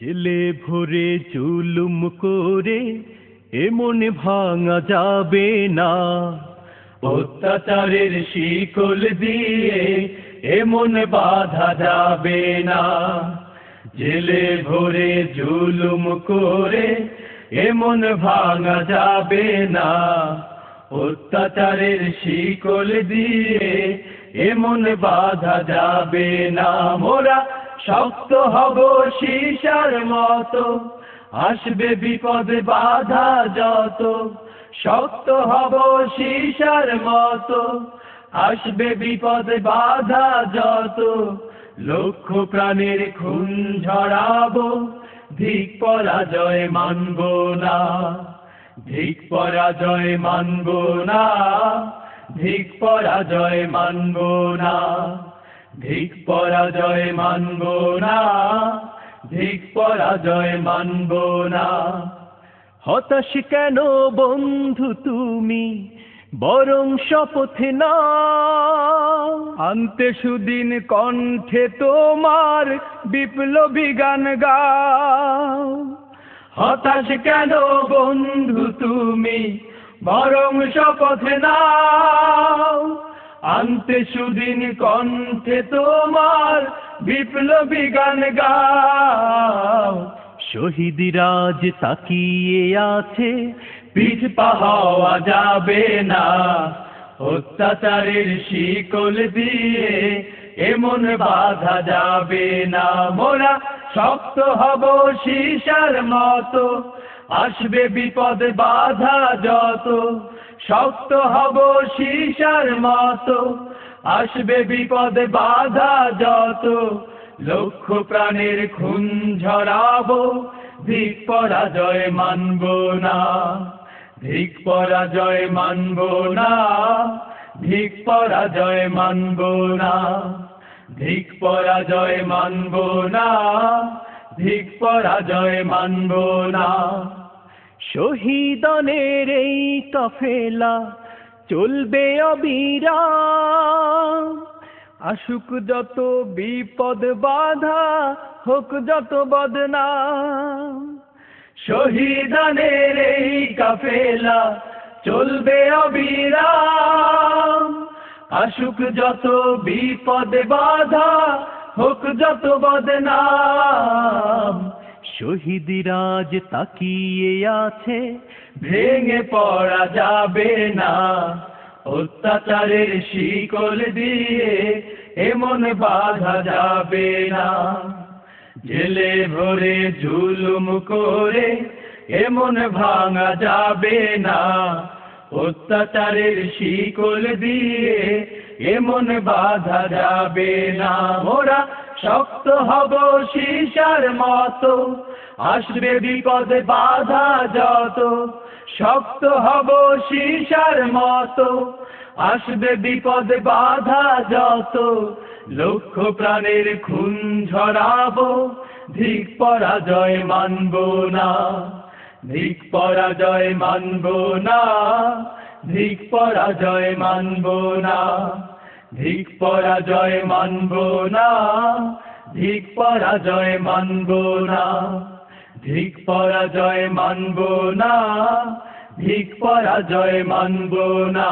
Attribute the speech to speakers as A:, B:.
A: জেলে ভরে জুলুম করে এমন ভাঙা যাবে না, অত্যাচারের শিকল দিয়ে এমন বাঁধা যাবে না। জেলে ভরে জুলুম করে এমন ভাঙা যাবে না, অত্যাচারের শিকল দিয়ে এমন বাঁধা যাবে না। মোরা শক্ত হব সীসার মতো, আসবে বিপদ বাধা যত। শক্ত হব সীসার মতো, আসবে বিপদ বাধা যত। লক্ষ প্রাণের খুন ঝরাবো, ধিক পরাজয় মানব না। ধিক পরাজয় মানব না, ধিক পরাজয় মানব না। ধিক পরাজয় মানব না, ধিক পরাজয় মানব না। হতাশ কেন বন্ধু তুমি, বরং শপথ নাও, আনতে সুদিন কণ্ঠে তোমার বিপ্লবী গান গাও। হতাশ কেন বন্ধু তুমি, বরং শপথ নাও, আনতে সুদিন কণ্ঠে তোমার বিপ্লবী গান গাও। শহীদরা আজ তাকিয়ে আছে, পিঠ পা হওয়া যাবে না। অত্যাচারের শিকল দিয়ে এমন বাঁধা যাবে না। মোরা শক্ত হব সীসার মতো, আসবে বিপদ বাধা যত। শক্ত হব সীসার মতো, আসবে বিপদ বাধা যত। লক্ষ প্রাণের খুন ঝরাবো, ধিক পরাজয় মানব না। ধিক পরাজয় মানব না, ধিক পরাজয় মানব না। ধিক পরাজয় মানব না, ধিক পরাজয় মানব না। শহীদানের এই কাফেলা চলবে অবিরাম, আসুক যত বিপদ বাধা, হোক যত বদনাম। শহীদানের এই কাফেলা চলবে অবিরাম, আসুক যত বিপদ বাধা, হোক যত বদনাম। শহীদরা আজ তাকিয়ে আছে, ভেঙে পড়া যাবে না। অত্যাচারের শিকল দিয়ে এমন বাঁধা যাবে না। জেলে ভরে জুলুম করে এমন ভাঙা যাবে না। অত্যাচারের শিকল দিয়ে এমন বাঁধা যাবে না। মোরা শক্ত হব সীসার মতো, আসবে বিপদ বাধা যত। শক্ত হব সীসার মতো, আসবে বিপদ বাধা যত। লক্ষ প্রাণের খুন ঝরাবো, ধিক পরাজয় মানব না। ধিক পরাজয় মানব না, ধিক পরাজয় মানব না। ধিক পরাজয় মানব না, ধিক পরাজয় মানব না। ধিক পরাজয় মানব না, ধিক পরাজয় মানব না।